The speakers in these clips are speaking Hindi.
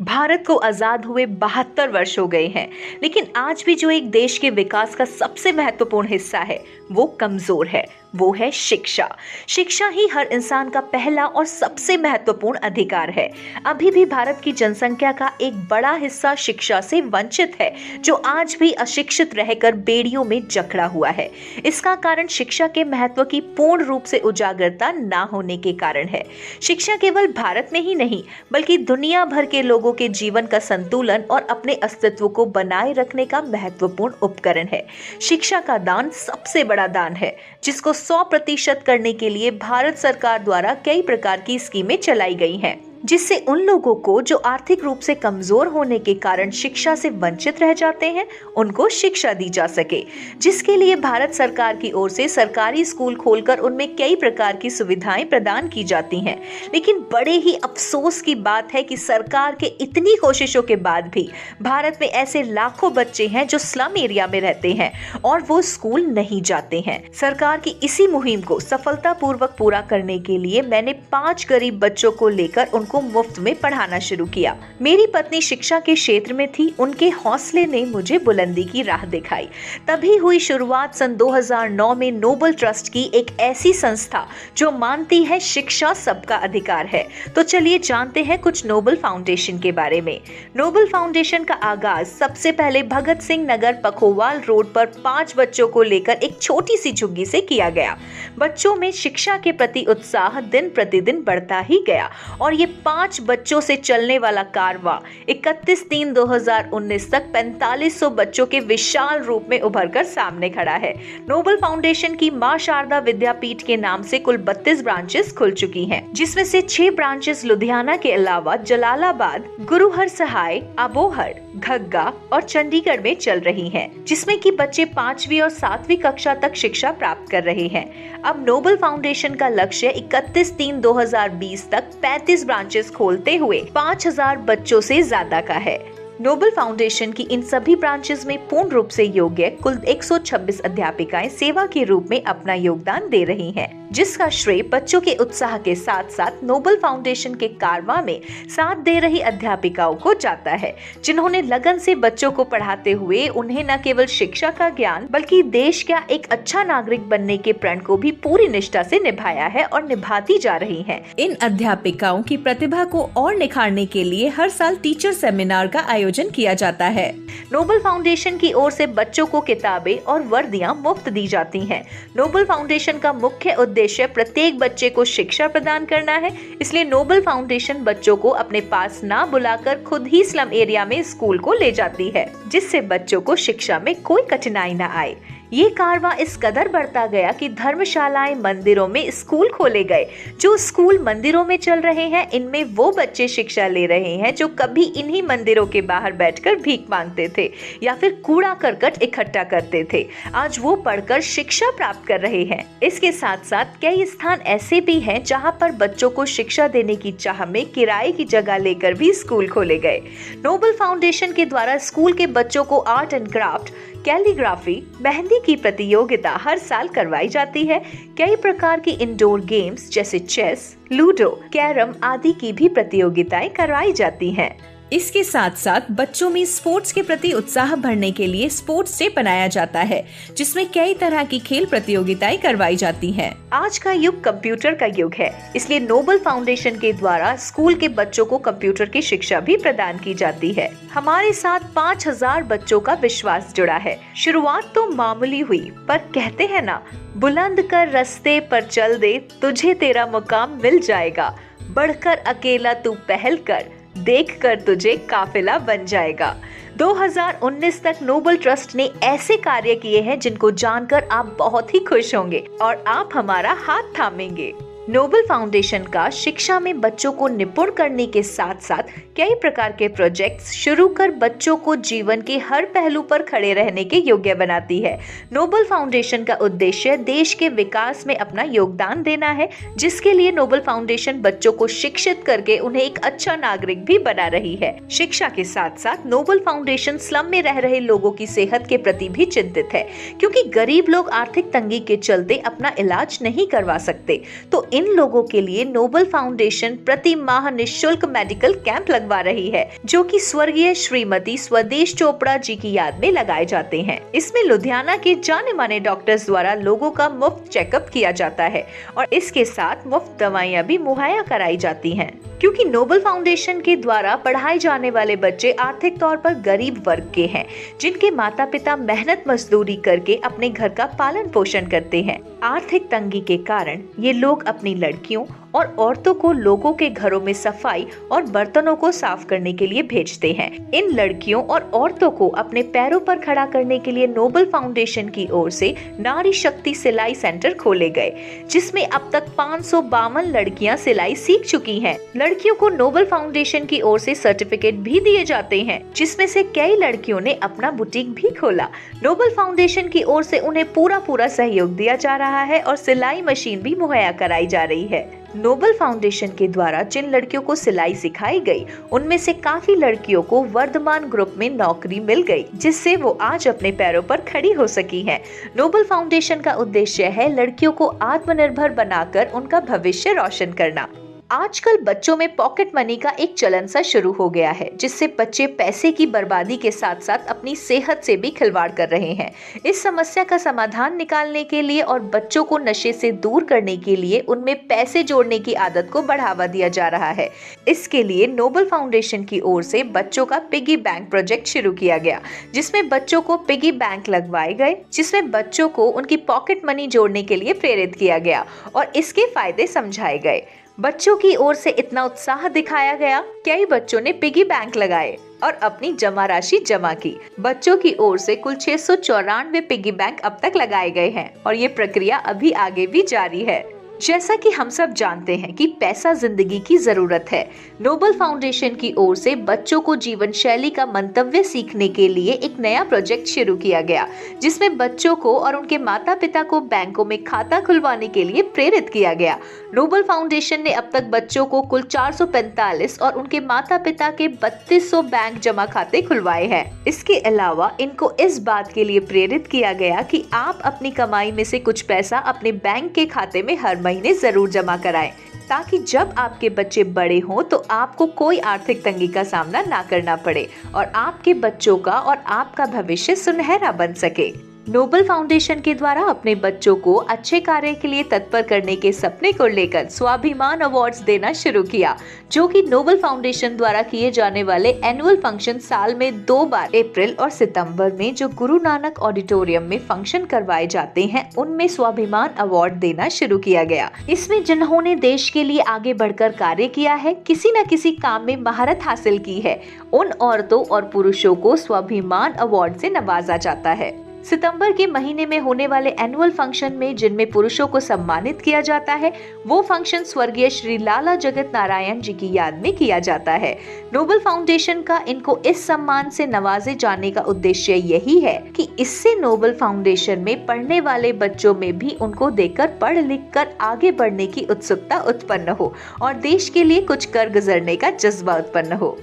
भारत को आजाद हुए 72 वर्ष हो गए हैं, लेकिन आज भी जो एक देश के विकास का सबसे महत्वपूर्ण हिस्सा है वो कमजोर है। वो है शिक्षा। शिक्षा ही हर इंसान का पहला और सबसे महत्वपूर्ण अधिकार है। अभी भी भारत की जनसंख्या का एक बड़ा हिस्सा शिक्षा से वंचित है, जो आज भी अशिक्षित रहकर बेड़ियों में जकड़ा हुआ है। इसका कारण शिक्षा के महत्व की पूर्ण रूप से उजागरता ना होने के कारण है। शिक्षा केवल भारत में ही नहीं, बल्कि दुनिया भर के लोगों के जीवन का संतुलन और अपने अस्तित्व को बनाए रखने का महत्वपूर्ण उपकरण है। शिक्षा का दान सबसे बड़ा दान है, जिसको 100% करने के लिए भारत सरकार द्वारा कई प्रकार की स्कीमें चलाई गई हैं, जिससे उन लोगों को जो आर्थिक रूप से कमजोर होने के कारण शिक्षा से वंचित रह जाते हैं, उनको शिक्षा दी जा सके। जिसके लिए भारत सरकार की ओर से सरकारी स्कूल खोलकर उनमें कई प्रकार की सुविधाएं प्रदान की जाती हैं। लेकिन बड़े ही अफसोस की बात है कि सरकार के इतनी कोशिशों के बाद भी भारत में ऐसे लाखों बच्चे हैं जो स्लम एरिया में रहते हैं और वो स्कूल नहीं जाते हैं। सरकार की इसी मुहिम को सफलतापूर्वक पूरा करने के लिए मैंने 5 गरीब बच्चों को लेकर उनको मुफ्त में पढ़ाना शुरू किया। मेरी पत्नी शिक्षा के क्षेत्र में थी, उनके हौसले ने मुझे बुलंदी की राह दिखाई। तभी हुई शुरुआत सन 2009 में नोबल ट्रस्ट की, एक ऐसी संस्था जो मानती है शिक्षा सबका अधिकार है। तो चलिए जानते हैं कुछ नोबल फाउंडेशन के बारे में। नोबल फाउंडेशन का आगाज सबसे पहले भगत सिंह नगर पखोवाल रोड पर 5 बच्चों को लेकर एक छोटी सी झुग्गी से किया गया। बच्चों में शिक्षा के प्रति उत्साह दिन प्रतिदिन बढ़ता ही गया और ये 5 बच्चों से चलने वाला कारवां 31/3/2019 तक 4500 बच्चों के विशाल रूप में उभरकर सामने खड़ा है। नोबल फाउंडेशन की मां शारदा विद्यापीठ के नाम से कुल 32 ब्रांचेस खुल चुकी हैं, जिसमें से 6 ब्रांचेस लुधियाना के अलावा जलालाबाद, गुरुहर सहाय, अबोहर, घग्गा और चंडीगढ़ में चल रही हैं, जिसमें कि बच्चे 5वीं और 7वीं कक्षा तक शिक्षा प्राप्त कर रहे हैं। अब नोबल फाउंडेशन का लक्ष्य 31/3/2020 तक 35 ब्रांचेस खोलते हुए 5000 बच्चों से ज्यादा का है। नोबल फाउंडेशन की इन सभी ब्रांचेस में पूर्ण रूप से योग्य कुल 126 अध्यापिकाएं सेवा के रूप में अपना योगदान दे रही हैं, जिसका श्रेय बच्चों के उत्साह के साथ साथ नोबल फाउंडेशन के कारवां में साथ दे रही अध्यापिकाओं को जाता है, जिन्होंने लगन से बच्चों को पढ़ाते हुए उन्हें न केवल शिक्षा का ज्ञान बल्कि देश का एक अच्छा नागरिक बनने के प्रण को भी पूरी निष्ठा से निभाया है और निभाती जा रही हैं। इन अध्यापिकाओं की प्रतिभा को और निखारने के लिए हर साल टीचर सेमिनार का आयोजन किया जाता है। नोबल फाउंडेशन की ओर से बच्चों को किताबें और वर्दियां मुफ्त दी जाती हैं। नोबल फाउंडेशन का मुख्य उद्देश्य प्रत्येक बच्चे को शिक्षा प्रदान करना है, इसलिए नोबल फाउंडेशन बच्चों को अपने पास ना बुलाकर खुद ही स्लम एरिया में स्कूल को ले जाती है, जिससे बच्चों को शिक्षा में कोई कठिनाई न आए। ये कारवां इस कदर बढ़ता गया कि धर्मशालाएं, मंदिरों में स्कूल खोले गए। जो स्कूल मंदिरों में चल रहे हैं, इनमें वो बच्चे शिक्षा ले रहे हैं जो कभी इन्हीं मंदिरों के बाहर बैठकर भीख मांगते थे या फिर कूड़ा करकट इकट्ठा करते थे। आज वो पढ़कर शिक्षा प्राप्त कर रहे हैं। इसके साथ साथ कई स्थान ऐसे भी हैं जहाँ पर बच्चों को शिक्षा देने की चाह में किराए की जगह लेकर भी स्कूल खोले गए। नोबल फाउंडेशन के द्वारा स्कूल के बच्चों को art and craft, calligraphy, mehndi की प्रतियोगिता हर साल करवाई जाती है। कई प्रकार की इंडोर गेम्स जैसे चेस, लूडो, कैरम आदि की भी प्रतियोगिताएं करवाई जाती हैं। इसके साथ साथ बच्चों में स्पोर्ट्स के प्रति उत्साह भरने के लिए स्पोर्ट्स डे बनाया जाता है, जिसमें कई तरह की खेल प्रतियोगिताएं करवाई जाती हैं। आज का युग कंप्यूटर का युग है, इसलिए नोबल फाउंडेशन के द्वारा स्कूल के बच्चों को कंप्यूटर की शिक्षा भी प्रदान की जाती है। हमारे साथ 5000 बच्चों का विश्वास जुड़ा है। शुरुआत तो मामूली हुई, पर कहते हैं ना, बुलंद कर रास्ते पर चल दे, तुझे तेरा मुकाम मिल जाएगा। बढ़कर अकेला तू पहल कर, देख कर तुझे काफिला बन जाएगा। 2019 तक नोबल ट्रस्ट ने ऐसे कार्य किए हैं जिनको जानकर आप बहुत ही खुश होंगे और आप हमारा हाथ थामेंगे। नोबल फाउंडेशन का शिक्षा में बच्चों को निपुण करने के साथ साथ कई प्रकार के प्रोजेक्ट्स शुरू कर बच्चों को जीवन के हर पहलू पर खड़े रहने के योग्य बनाती है। नोबल फाउंडेशन का उद्देश्य देश के विकास में अपना योगदान देना है, जिसके लिए नोबल फाउंडेशन बच्चों को शिक्षित करके उन्हें एक अच्छा नागरिक भी बना रही है। शिक्षा के साथ साथ नोबल फाउंडेशन स्लम में रह रहे लोगों की सेहत के प्रति भी चिंतित है, क्योंकि गरीब लोग आर्थिक तंगी के चलते अपना इलाज नहीं करवा सकते। तो इन इन लोगों के लिए नोबल फाउंडेशन प्रति माह निःशुल्क मेडिकल कैंप लगवा रही है, जो कि स्वर्गीय श्रीमती स्वदेश चोपड़ा जी की याद में लगाए जाते हैं। इसमें लुधियाना के जाने माने डॉक्टर्स द्वारा लोगों का मुफ्त चेकअप किया जाता है और इसके साथ मुफ्त दवाइयाँ भी मुहैया कराई जाती हैं। क्योंकि नोबल फाउंडेशन के द्वारा पढ़ाए जाने वाले बच्चे आर्थिक तौर पर गरीब वर्ग के हैं, जिनके माता पिता मेहनत मजदूरी करके अपने घर का पालन पोषण करते हैं। आर्थिक तंगी के कारण ये लोग अपनी लड़कियों और औरतों को लोगों के घरों में सफाई और बर्तनों को साफ करने के लिए भेजते हैं। इन लड़कियों और औरतों को अपने पैरों पर खड़ा करने के लिए नोबल फाउंडेशन की ओर से नारी शक्ति सिलाई सेंटर खोले गए, जिसमें अब तक 552 लड़कियां सिलाई सीख चुकी हैं। लड़कियों को नोबल फाउंडेशन की ओर से सर्टिफिकेट भी दिए जाते हैं, जिसमें से कई लड़कियों ने अपना बुटीक भी खोला। नोबल फाउंडेशन की ओर से उन्हें पूरा सहयोग दिया जा रहा है और सिलाई मशीन भी मुहैया कराई जा रही है। नोबल फाउंडेशन के द्वारा जिन लड़कियों को सिलाई सिखाई गई, उनमें से काफी लड़कियों को वर्धमान ग्रुप में नौकरी मिल गई, जिससे वो आज अपने पैरों पर खड़ी हो सकी हैं। नोबल फाउंडेशन का उद्देश्य है लड़कियों को आत्मनिर्भर बनाकर उनका भविष्य रोशन करना। आजकल बच्चों में पॉकेट मनी का एक चलन सा शुरू हो गया है, जिससे बच्चे पैसे की बर्बादी के साथ साथ अपनी सेहत से भी खिलवाड़ कर रहे हैं। इस समस्या का समाधान निकालने के लिए और बच्चों को नशे से दूर करने के लिए उनमें पैसे जोड़ने की आदत को बढ़ावा दिया जा रहा है। इसके लिए नोबल फाउंडेशन की ओर से बच्चों का पिगी बैंक प्रोजेक्ट शुरू किया गया, जिसमें बच्चों को पिगी बैंक लगवाए गए, जिसमें बच्चों को उनकी पॉकेट मनी जोड़ने के लिए प्रेरित किया गया और इसके फायदे समझाए गए। बच्चों की ओर से इतना उत्साह दिखाया गया, कई बच्चों ने पिगी बैंक लगाए और अपनी जमा राशि जमा की। बच्चों की ओर से कुल 694 पिगी बैंक अब तक लगाए गए हैं और ये प्रक्रिया अभी आगे भी जारी है। जैसा कि हम सब जानते हैं कि पैसा जिंदगी की जरूरत है, नोबल फाउंडेशन की ओर से बच्चों को जीवन शैली का मंतव्य सीखने के लिए एक नया प्रोजेक्ट शुरू किया गया, जिसमें बच्चों को और उनके माता पिता को बैंकों में खाता खुलवाने के लिए प्रेरित किया गया। नोबल फाउंडेशन ने अब तक बच्चों को कुल 445 और उनके माता पिता के 3200 बैंक जमा खाते खुलवाए हैं। इसके अलावा इनको इस बात के लिए प्रेरित किया गया कि आप अपनी कमाई में से कुछ पैसा अपने बैंक के खाते में हर महीने जरूर जमा कराएं, ताकि जब आपके बच्चे बड़े हों तो आपको कोई आर्थिक तंगी का सामना ना करना पड़े और आपके बच्चों का और आपका भविष्य सुनहरा बन सके। नोबल फाउंडेशन के द्वारा अपने बच्चों को अच्छे कार्य के लिए तत्पर करने के सपने को लेकर स्वाभिमान अवार्ड्स देना शुरू किया, जो कि नोबल फाउंडेशन द्वारा किए जाने वाले एनुअल फंक्शन साल में 2 बार अप्रैल और सितंबर में जो गुरु नानक ऑडिटोरियम में फंक्शन करवाए जाते हैं, उनमें स्वाभिमान अवार्ड देना शुरू किया गया। इसमें जिन्होंने देश के लिए आगे बढ़कर कार्य किया है, किसी न किसी काम में महारत हासिल की है, उन औरतों और पुरुषों को स्वाभिमान अवार्ड से नवाजा जाता है। सितंबर के महीने में होने वाले एनुअल फंक्शन में जिनमें पुरुषों को सम्मानित किया जाता है, वो फंक्शन स्वर्गीय श्री लाला जगत नारायण जी की याद में किया जाता है। नोबल फाउंडेशन का इनको इस सम्मान से नवाजे जाने का उद्देश्य यही है कि इससे नोबल फाउंडेशन में पढ़ने वाले बच्चों में भी उनको देखकर पढ़ लिख कर आगे बढ़ने की उत्सुकता उत्पन्न हो और देश के लिए कुछ कर गुजरने का जज्बा उत्पन्न हो।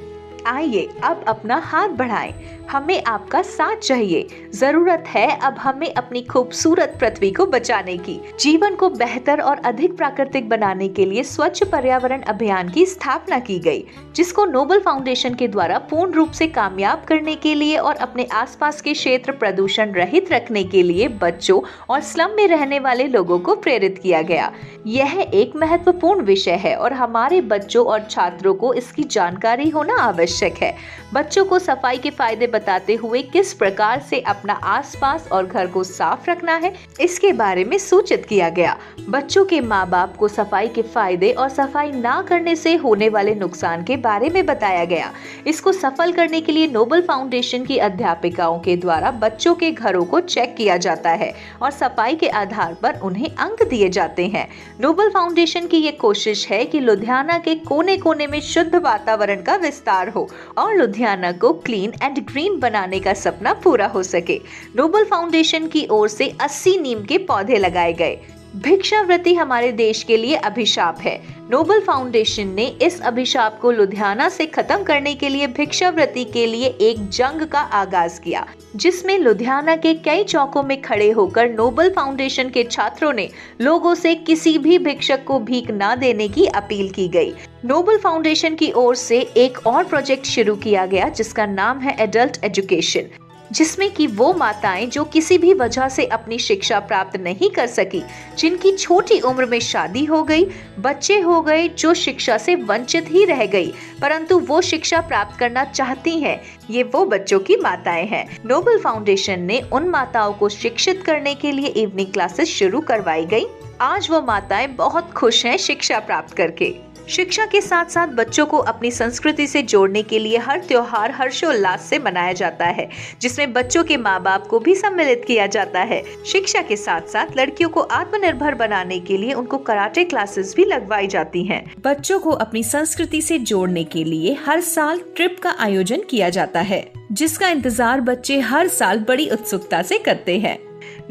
आइए अब अपना हाथ बढ़ाएं, हमें आपका साथ चाहिए। जरूरत है अब हमें अपनी खूबसूरत पृथ्वी को बचाने की। जीवन को बेहतर और अधिक प्राकृतिक बनाने के लिए स्वच्छ पर्यावरण अभियान की स्थापना की गई, जिसको नोबल फाउंडेशन के द्वारा पूर्ण रूप से कामयाब करने के लिए और अपने आसपास के क्षेत्र प्रदूषण रहित रखने के लिए बच्चों और स्लम में रहने वाले लोगों को प्रेरित किया गया। यह एक महत्वपूर्ण विषय है और हमारे बच्चों और छात्रों को इसकी जानकारी होना आवश्यक है। बच्चों को सफाई के फायदे बताते हुए किस प्रकार से अपना आसपास और घर को साफ रखना है, इसके बारे में सूचित किया गया। बच्चों के माँ बाप को सफाई के फायदे और सफाई ना करने से होने वाले नुकसान के बारे में बताया गया। इसको सफल करने के लिए नोबल फाउंडेशन की अध्यापिकाओं के द्वारा बच्चों के घरों को चेक किया जाता है और सफाई के आधार पर उन्हें अंक दिए जाते हैं। नोबल फाउंडेशन की ये कोशिश है कि लुधियाना के कोने कोने में शुद्ध वातावरण का विस्तार हो और लुधियाना को क्लीन एंड ग्रीन बनाने का सपना पूरा हो सके। नोबल फाउंडेशन की ओर से 80 नीम के पौधे लगाए गए। भिक्षावृत्ति हमारे देश के लिए अभिशाप है। नोबल फाउंडेशन ने इस अभिशाप को लुधियाना से खत्म करने के लिए भिक्षावृत्ति के लिए एक जंग का आगाज किया, जिसमें लुधियाना के कई चौकों में खड़े होकर नोबल फाउंडेशन के छात्रों ने लोगों से किसी भी भिक्षक को भीख न देने की अपील की गई। नोबल फाउंडेशन की ओर से एक और प्रोजेक्ट शुरू किया गया जिसका नाम है एडल्ट एजुकेशन, जिसमें कि वो माताएं जो किसी भी वजह से अपनी शिक्षा प्राप्त नहीं कर सकी, जिनकी छोटी उम्र में शादी हो गई, बच्चे हो गए, जो शिक्षा से वंचित ही रह गई परंतु वो शिक्षा प्राप्त करना चाहती हैं, ये वो बच्चों की माताएं हैं। नोबल फाउंडेशन ने उन माताओं को शिक्षित करने के लिए इवनिंग क्लासेस शुरू करवाई गई। आज वो माताएं बहुत खुश हैं शिक्षा प्राप्त करके। शिक्षा के साथ साथ बच्चों को अपनी संस्कृति से जोड़ने के लिए हर त्योहार हर्षोल्लास से मनाया जाता है, जिसमें बच्चों के माँ बाप को भी सम्मिलित किया जाता है। शिक्षा के साथ साथ लड़कियों को आत्मनिर्भर बनाने के लिए उनको कराटे क्लासेस भी लगवाई जाती हैं। बच्चों को अपनी संस्कृति से जोड़ने के लिए हर साल ट्रिप का आयोजन किया जाता है, जिसका इंतजार बच्चे हर साल बड़ी उत्सुकता से करते हैं।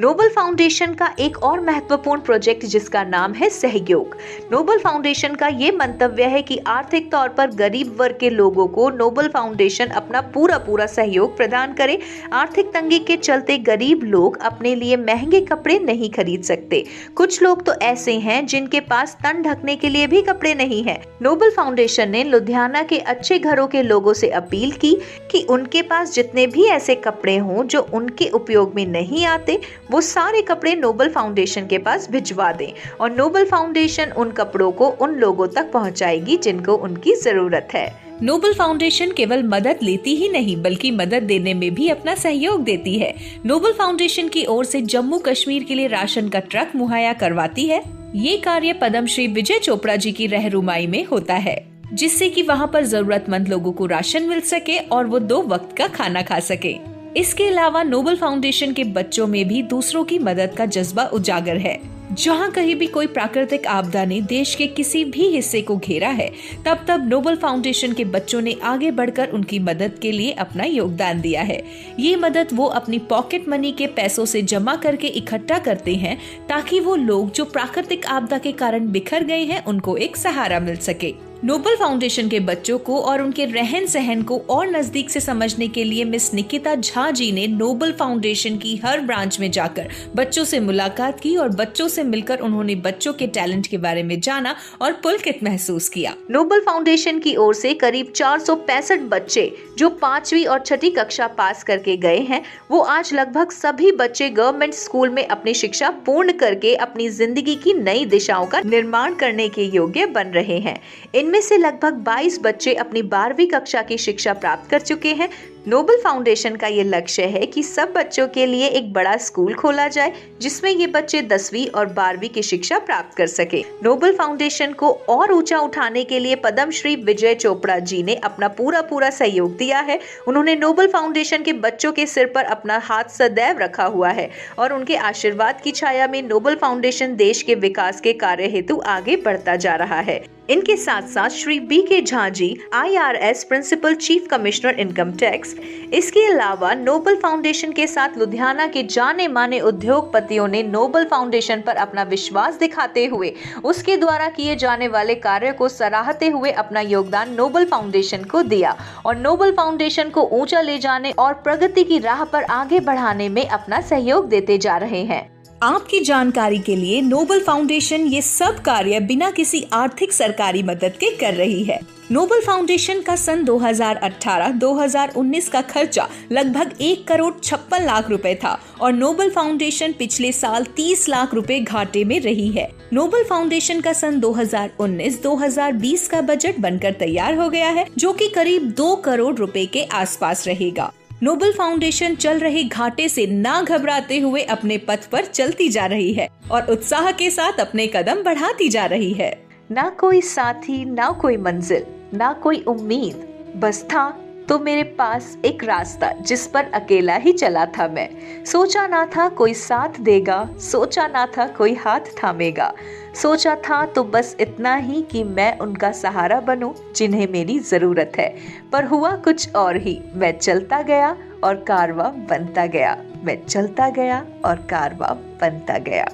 नोबल फाउंडेशन का एक और महत्वपूर्ण प्रोजेक्ट जिसका नाम है सहयोग। नोबल फाउंडेशन का ये मंतव्य है कि आर्थिक तौर पर गरीब वर्ग के लोगों को नोबल फाउंडेशन अपना पूरा सहयोग प्रदान करे। आर्थिक तंगी के चलते गरीब लोग अपने लिए महंगे कपड़े नहीं खरीद सकते। कुछ लोग तो ऐसे हैं जिनके पास तन ढकने के लिए भी कपड़े नहीं है। नोबल फाउंडेशन ने लुधियाना के अच्छे घरों के लोगों से अपील की कि उनके पास जितने भी ऐसे कपड़े हों जो उनके उपयोग में नहीं आते, वो सारे कपड़े नोबल फाउंडेशन के पास भिजवा दें और नोबल फाउंडेशन उन कपड़ों को उन लोगों तक पहुंचाएगी जिनको उनकी जरूरत है। नोबल फाउंडेशन केवल मदद लेती ही नहीं बल्कि मदद देने में भी अपना सहयोग देती है। नोबल फाउंडेशन की ओर से जम्मू कश्मीर के लिए राशन का ट्रक मुहैया करवाती है। ये कार्य पद्मश्री विजय चोपड़ा जी की रहनुमाई में होता है, जिससे कि वहाँ पर जरूरतमंद लोगों को राशन मिल सके और वो 2 वक्त का खाना खा सके। इसके अलावा नोबल फाउंडेशन के बच्चों में भी दूसरों की मदद का जज्बा उजागर है। जहाँ कहीं भी कोई प्राकृतिक आपदा ने देश के किसी भी हिस्से को घेरा है, तब नोबल फाउंडेशन के बच्चों ने आगे बढ़कर उनकी मदद के लिए अपना योगदान दिया है। ये मदद वो अपनी पॉकेट मनी के पैसों से जमा करके इकट्ठा करते हैं, ताकि वो लोग जो प्राकृतिक आपदा के कारण बिखर गए हैं उनको एक सहारा मिल सके। नोबल फाउंडेशन के बच्चों को और उनके रहन सहन को और नजदीक से समझने के लिए मिस निकिता झा जी ने नोबल फाउंडेशन की हर ब्रांच में जाकर बच्चों से मुलाकात की और बच्चों से मिलकर उन्होंने बच्चों के टैलेंट के बारे में जाना और पुलकित महसूस किया। नोबल फाउंडेशन की ओर से करीब 465 बच्चे जो 5वीं और 6ठी कक्षा पास करके गए हैं, वो आज लगभग सभी बच्चे गवर्नमेंट स्कूल में अपनी शिक्षा पूर्ण करके अपनी जिंदगी की नई दिशाओं का निर्माण करने के योग्य बन रहे हैं। इनमें से लगभग 22 बच्चे अपनी 12वीं कक्षा की शिक्षा प्राप्त कर चुके हैं। नोबल फाउंडेशन का ये लक्ष्य है कि सब बच्चों के लिए एक बड़ा स्कूल खोला जाए, जिसमें ये बच्चे 10वीं और 12वीं की शिक्षा प्राप्त कर सके। नोबल फाउंडेशन को और ऊंचा उठाने के लिए पद्मश्री विजय चोपड़ा जी ने अपना पूरा सहयोग दिया है। उन्होंने नोबल फाउंडेशन के बच्चों के सिर पर अपना हाथ सदैव रखा हुआ है और उनके आशीर्वाद की छाया में नोबल फाउंडेशन देश के विकास के कार्य हेतु आगे बढ़ता जा रहा है। इनके साथ साथ Shri BK Jha ji IRS principal chief commissioner income tax. इसके अलावा नोबल फाउंडेशन के साथ लुधियाना के जाने माने उद्योगपतियों ने नोबल फाउंडेशन पर अपना विश्वास दिखाते हुए उसके द्वारा किए जाने वाले कार्य को सराहते हुए अपना योगदान नोबल फाउंडेशन को दिया और नोबल फाउंडेशन को ऊंचा ले जाने और प्रगति की राह पर आगे बढ़ाने में अपना सहयोग देते जा रहे हैं। आपकी जानकारी के लिए नोबल फाउंडेशन ये सब कार्य बिना किसी आर्थिक सरकारी मदद के कर रही है। नोबल फाउंडेशन का सन 2018-2019 का खर्चा लगभग 1,56 लाख रुपए था और नोबल फाउंडेशन पिछले साल 30 लाख रुपए घाटे में रही है। नोबल फाउंडेशन का सन 2019-2020 का बजट बनकर तैयार हो गया है, जो कि करीब 2 करोड़ रुपए के आसपास रहेगा। नोबल फाउंडेशन चल रहे घाटे से ना घबराते हुए अपने पथ पर चलती जा रही है और उत्साह के साथ अपने कदम बढ़ाती जा रही है। ना कोई साथी, ना कोई मंजिल, ना कोई उम्मीद, बस था तो मेरे पास एक रास्ता जिस पर अकेला ही चला था मैं। सोचा ना था कोई साथ देगा, सोचा ना था कोई हाथ थामेगा, सोचा था तो बस इतना ही कि मैं उनका सहारा बनूं जिन्हें मेरी जरूरत है। पर हुआ कुछ और ही, मैं चलता गया और कारवां बनता गया, मैं चलता गया और कारवां बनता गया।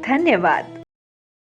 धन्यवाद।